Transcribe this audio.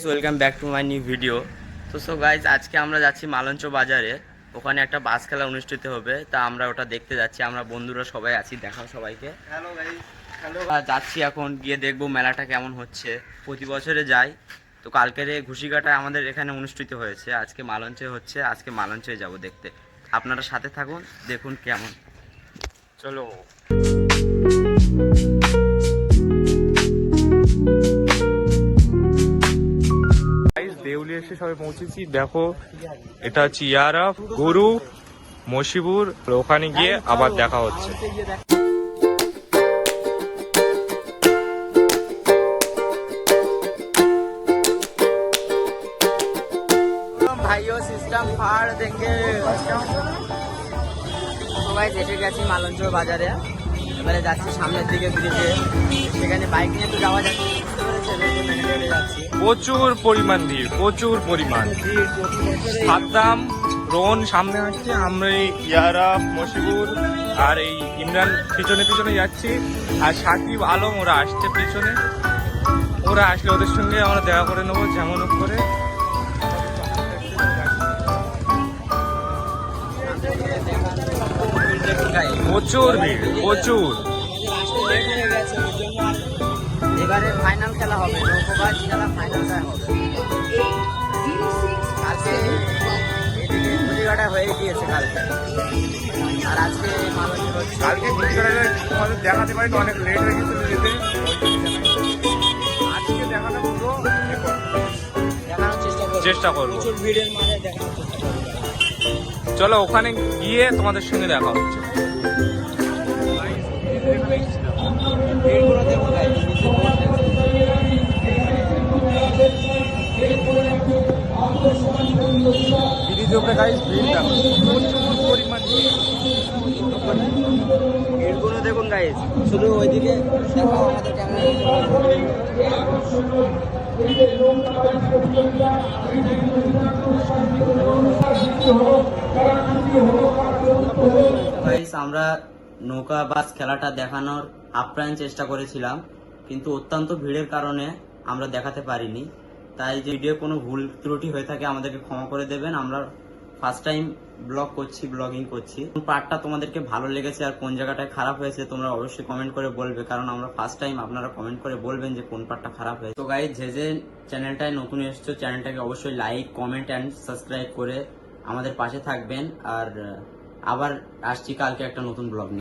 Welcome back to my new video. So guys, আজকে আমরা যাচ্ছি মালঞ্চ বাজারে। ওখানে একটা বাস খেলা অনুষ্ঠিত হবে, তা আমরা ওটা দেখতে যাচ্ছি। আমরা বন্ধুরা সবাই আছি, দেখাও সবাইকে। Hello guys, hello. যাচ্ছি এখন, গিয়ে দেখবো মেলাটা কেমন হচ্ছে। প্রতি বছরে যাই, তো কালকের ঘুষিকাটা আমাদের এখানে অনুষ্ঠিত হয়েছে, আজকে মালঞ্চে হচ্ছে। আজকে মালঞ্চে যাব দেখতে। আপনারা সাথে থাকুন, দেখুন কেমন। চলো। দেউলিয়া এসে সবাই পৌঁছেছি। দেখো, এটা হচ্ছে ইয়ারা গুরু মশিবুর। ওখানে গিয়ে আবার দেখা হচ্ছে। ভাইও সিস্টেম ফাড় দেখে সবাই এসে গেছি মালঞ্চ বাজারে। এবারে যাচ্ছি সামনের দিকে ব্রিজে, সেখানে বাইক নিয়ে তো যাওয়া যাচ্ছে। প্রচুর পরিমাণ ভিড়, প্রচুর পরিমাণ। সাদ্দাম রোহন সামনে আসছে, আমরা এই ইয়ারা মশিবুর আর এই ইমরান পিছনে পিছনে যাচ্ছি, আর সাকিব আলম ওরা আসছে পিছনে। ওরা আসলে ওদের সঙ্গে আমরা দেখা করে নেবো যেমন করে। প্রচুর ভিড়, প্রচুর। এবারে ফাইনাল খেলা হবে, নৌকোবাজ খেলা ফাইনালটা হবে। আজকে এদিকে গুলিঘাটা হয়ে গিয়েছে কালকে, আর আজকে কালকে তোমাদের দেখাতে পারি তো, অনেক লেট হয়ে গেছিল যেতে। আজকে দেখানো পুরো দেখানোর চেষ্টা করবো। প্রচুর ভিড়ের মাঝে দেখানোর চেষ্টা করবো। চলো, ওখানে গিয়ে তোমাদের সঙ্গে দেখা হচ্ছে। এরগুলো দেখুন গাইজ, শুধু ওইদিকে দেখো আমাদের গাইজ, আমরা নৌকা বাস খেলাটা দেখানোর আপ্রাণ চেষ্টা করেছিলাম, কিন্তু অত্যন্ত ভিড়ের কারণে আমরা দেখাতে পারিনি। তাই যে ভিডিও কোনো ভুল ত্রুটি হয়ে থাকে আমাদেরকে ক্ষমা করে দেবেন। আমরা ফার্স্ট টাইম ব্লগিং করছি। কোন পার্টটা তোমাদেরকে ভালো লেগেছে আর কোন জায়গাটায় খারাপ হয়েছে তোমরা অবশ্যই কমেন্ট করে বলবে, কারণ আমরা ফার্স্ট টাইম। আপনারা কমেন্ট করে বলবেন যে কোন পার্টটা খারাপ হয়েছে। তো গাইজ, যে চ্যানেলটায় নতুন এসেছো, চ্যানেলটাকে অবশ্যই লাইক, কমেন্ট অ্যান্ড সাবস্ক্রাইব করে আমাদের পাশে থাকবেন। আর আবার আসছি কালকে একটা নতুন ব্লগ নিয়ে।